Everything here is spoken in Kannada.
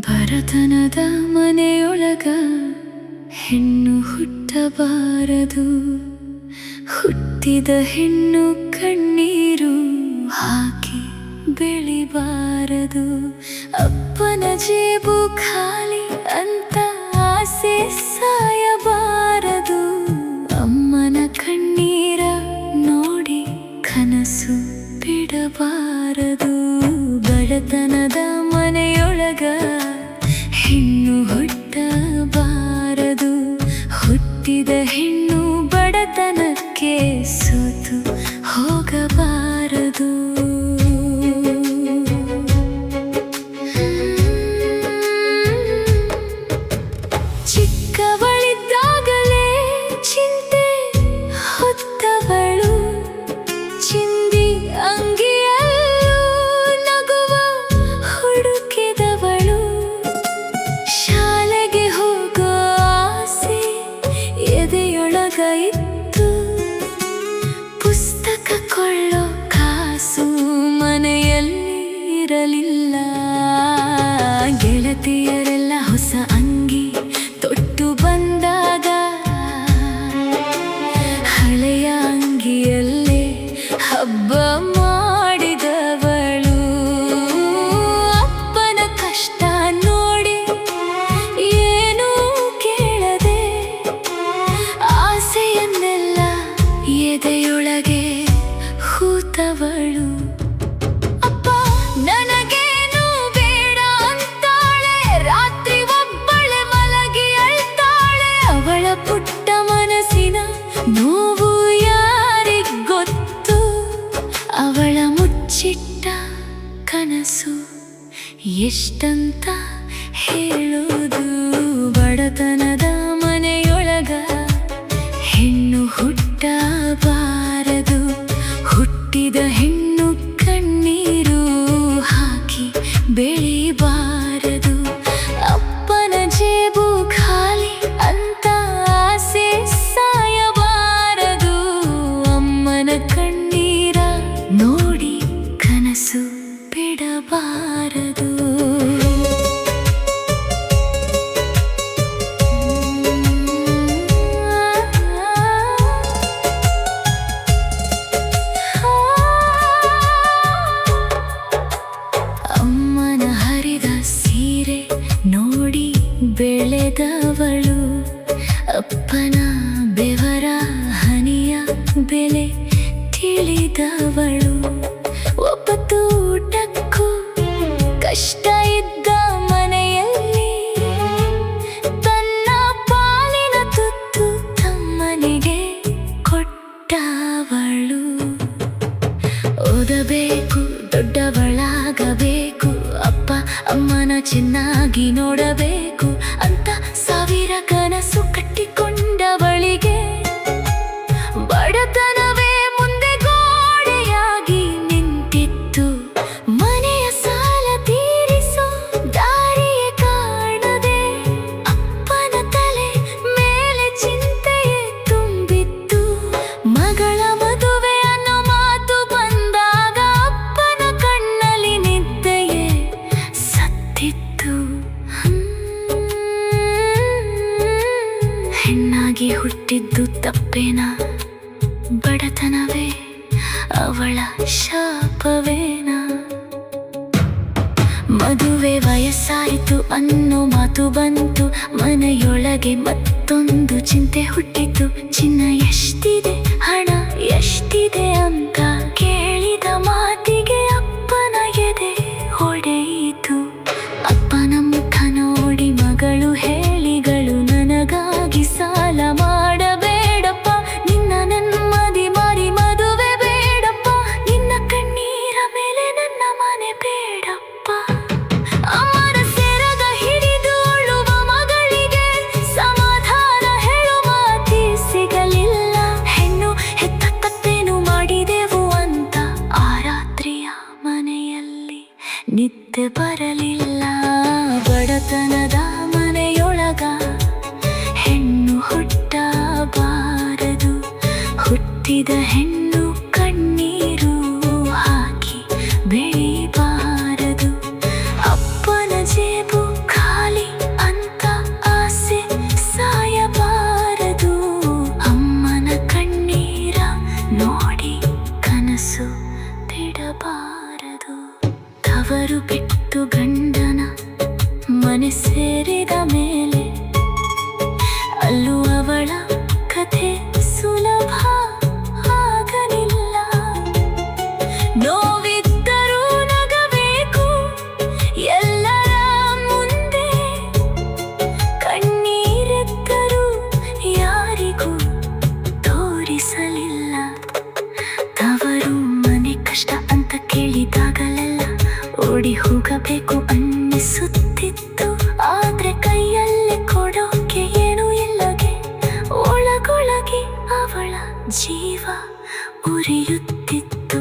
ಬಡತನದ ಮನೆಯೊಳಗ ಹೆಣ್ಣು ಹುಟ್ಟಬಾರದು, ಹುಟ್ಟಿದ ಹೆಣ್ಣು ಕಣ್ಣೀರು ಹಾಕಿ ಬೆಳಿಬಾರದು. ಅಪ್ಪನ ಜೇಬು ಖಾಲಿ ಅಂತ ಆಸೆ ಸಾಯಬಾರದು, ಅಮ್ಮನ ಕಣ್ಣೀರ ನೋಡಿ ಕನಸು ಬಿಡಬಾರದು. ಬಡತನದ ಮನೆಯೊಳಗ ಹೆಣ್ಣು ಹುಟ್ಟಬಾರದು, ಹುಟ್ಟಿದ ಹೆಣ್ಣು ಬಡತನಕ್ಕೆ ಸೋತು ಹೋಗಬಾರದು. ಚಿಕ್ಕವಳಿದ್ದಾಗಲೇ ಚಿಂತೆ ಹೊತ್ತವಳು, ಚಿಂದಿ ಅಂಗಿಯಲ್ಲೂ ನಗುವ ಹುಡುಕಿದವಳು. ಶಾಲೆಗೆ ಹೋಗೋ ಆಸೆ ಎದೆಯೊಳಗ ಇತ್ತು, ಪುಸ್ತಕ ಕೊಳ್ಳೋ ಕಾಸು ಮನೆಯಲ್ಲಿ ಇರಲಿಲ್ಲ. ಗೆಳತಿಯರೆಲ್ಲ ಹೊಸ ಅಂಗಿ ತೊಟ್ಟು ಬಂದಾಗ ಹಳೆಯ ಅಂಗಿಯಲ್ಲೇ ಹಬ್ಬ ಮಾಡಿದವಳು. ಅಪ್ಪನ ಕಷ್ಟ ನೋಡಿ ಏನೂ ಕೇಳದೆ ಆಸೆಯನ್ನೆಲ್ಲ ಎದೆಯೊಳಗೆ ಹೂತವಳು. ಅಪ್ಪ ನನಗೇನು ಬೇಡ ಅಂತಾಳೆ, ರಾತ್ರಿ ಒಬ್ಬಳೆ ಮಲಗಿ ಅಳ್ತಾಳೆ. ಅವಳ ಪುಟ್ಟ ಮನಸ್ಸಿನ ನೋವು ಯಾರಿಗೊತ್ತು, ಅವಳ ಮುಚ್ಚಿಟ್ಟ ಕನಸು ಎಷ್ಟಂತ ಹೇಳೋದು. ಬಡತನದ ಮನೆಯೊಳಗ ಹೆಣ್ಣು ಹುಟ್ಟಬಾರದು, ಹುಟ್ಟಿದ ಹೆಣ್ಣು ಕಣ್ಣೀರು ಹಾಕಿ ಬೆಳಿಬಾರದು. ಅಪ್ಪನ ಜೇಬು ಖಾಲಿ ಅಂತ ಆಸೆ ಸಾಯಬಾರದು, ಅಮ್ಮನ ಕಣ್ಣೀರ ನೋಡಿ ಕನಸು ಬಿಡಬಾರದು. ಅಮ್ಮನ ಹರಿದ ಸೀರೆ ನೋಡಿ ಬೆಳೆದವಳು, ಅಪ್ಪನ ಬೆವರ ಹನಿಯ ಬೆಲೆ ತಿಳಿದವಳು. ಒಪ್ಪತ್ತು ಊಟಕ್ಕೂ ಕಷ್ಟ ಇದ್ದ ಮನೆಯಲ್ಲಿ ತನ್ನ ಪಾಲಿನ ತುತ್ತು ತಮ್ಮನಿಗೆ ಕೊಟ್ಟವಳು. ಓದಬೇಕು, ದೊಡ್ಡವಳಾಗಬೇಕು, ಅಪ್ಪ ಅಮ್ಮನ ಚೆನ್ನಾಗಿ ನೋಡಬೇಕು ಅಂತ ಸಾವಿರ ಕನಸು ಕಟ್ಟಿಕೊಂಡವಳಿಗೆ ಬಡತನವೇ ಮುಂದೆ ಗೋಡೆಯಾಗಿ ನಿಂತಿತ್ತು. ಮನೆಯ ಸಾಲ ತೀರಿಸೋ ದಾರಿಯೇ ಕಾಣದೆ ಅಪ್ಪನ ತಲೆ ಮೇಲೆ ಚಿಂತೆಯೇ ತುಂಬಿತ್ತು. ಮಗಳ ಮದುವೆ ಅನ್ನೋ ಮಾತು ಬಂದಾಗ ಅಪ್ಪನ ಕಣ್ಣಲ್ಲಿ ನಿದ್ದೆಯೇ ಸತ್ತಿತ್ತು. ಹೆಣ್ಣಾಗಿ ಹುಟ್ಟಿದ್ದು ತಪ್ಪೇನಾ, ಬಡತನವೇ ಅವಳ ಶಾಪವೇನಾ? ಮದುವೆ ವಯಸ್ಸಾಯಿತು ಅನ್ನೋ ಮಾತು ಬಂತು, ಮನೆಯೊಳಗೆ ಮತ್ತೊಂದು ಚಿಂತೆ ಹುಟ್ಟಿತು. ಚಿನ್ನ ಎಷ್ಟಿದೆ, ಹಣ ಎಷ್ಟಿದೆ ಅಂತ ಕೇಳಿದ ಮಾತಿಗೆ ಅಪ್ಪನ ಎದೆ ಹೊಡೆಯಿತು. ಅಪ್ಪನ ಮುಖ ನೋಡಿ ಮಗಳು ಹೇಳಿಗಳು, ನನಗಾಗಿ ಸಾಲ ಮಾಡಬೇಡಪ್ಪ, ನಿನ್ನ ನೆಮ್ಮದಿ ಮಾರಿ ಮದುವೆ ಬೇಡಪ್ಪ, ನಿನ್ನ ಕಣ್ಣೀರ ಮೇಲೆ ನನ್ನ ಮನೆ ಬೇಡಪ್ಪ. ಅಮ್ಮನ ಸೆರಗ ಹಿಡಿದು ಅಳುವ ಮಗಳಿಗೆ ಸಮಾಧಾನ ಹೇಳೋ ಮಾತಿ ಸಿಗಲಿಲ್ಲ. ಹೆಣ್ಣು ಹೆತ್ತ ತಪ್ಪೇನು ಮಾಡಿದೆವು ಅಂತ ಆ ರಾತ್ರಿಯ ಮನೆಯಲ್ಲಿ ನಿದ್ದೆ ಬರಲಿಲ್ಲ. ಬಡತನದ ಮನೆಯೊಳಗ ಹೆಣ್ಣು ಹುಟ್ಟಬಾರದು, ಹುಟ್ಟಿದ ಹೆಣ್ಣು ಕಣ್ಣೀರು ಹಾಕಿ ಬೆಳಿಬಾರದು. ಅಪ್ಪನ ಜೇಬು ಹೇಳಬಾರದು. ತವರು ಬಿಟ್ಟು ಗಂಡನ ಮನೆ ಸೇರಿದ ಮೇಲೆ ಅಲ್ಲೂ ಅವಳ ಕಥೆ ಸುಲಭ ಆಗಲಿಲ್ಲ. ನೋವಿದ್ದರೂ ನಗಬೇಕು ಎಲ್ಲರ ಮುಂದೆ, ಕಣ್ಣೀರೆತ್ತರೂ ಯಾರಿಗೂ ತೋರಿಸಲಿಲ್ಲ. ತವರು ಮನೆ ಕಷ್ಟ ಅಂತ ಕೇಳಿದಾಗಲೆಲ್ಲ ಓಡಿ ಹೋಗಬೇಕು ಅನ್ನಿಸುತ್ತಿತ್ತು. ಆದ್ರೆ ಕೈಯಲ್ಲಿ ಕೊಡೋಕೆ ಏನೂ ಇಲ್ಲಗೆ ಒಳಗೊಳಗೆ ಅವಳ ಜೀವ ಉರಿಯುತ್ತಿತ್ತು.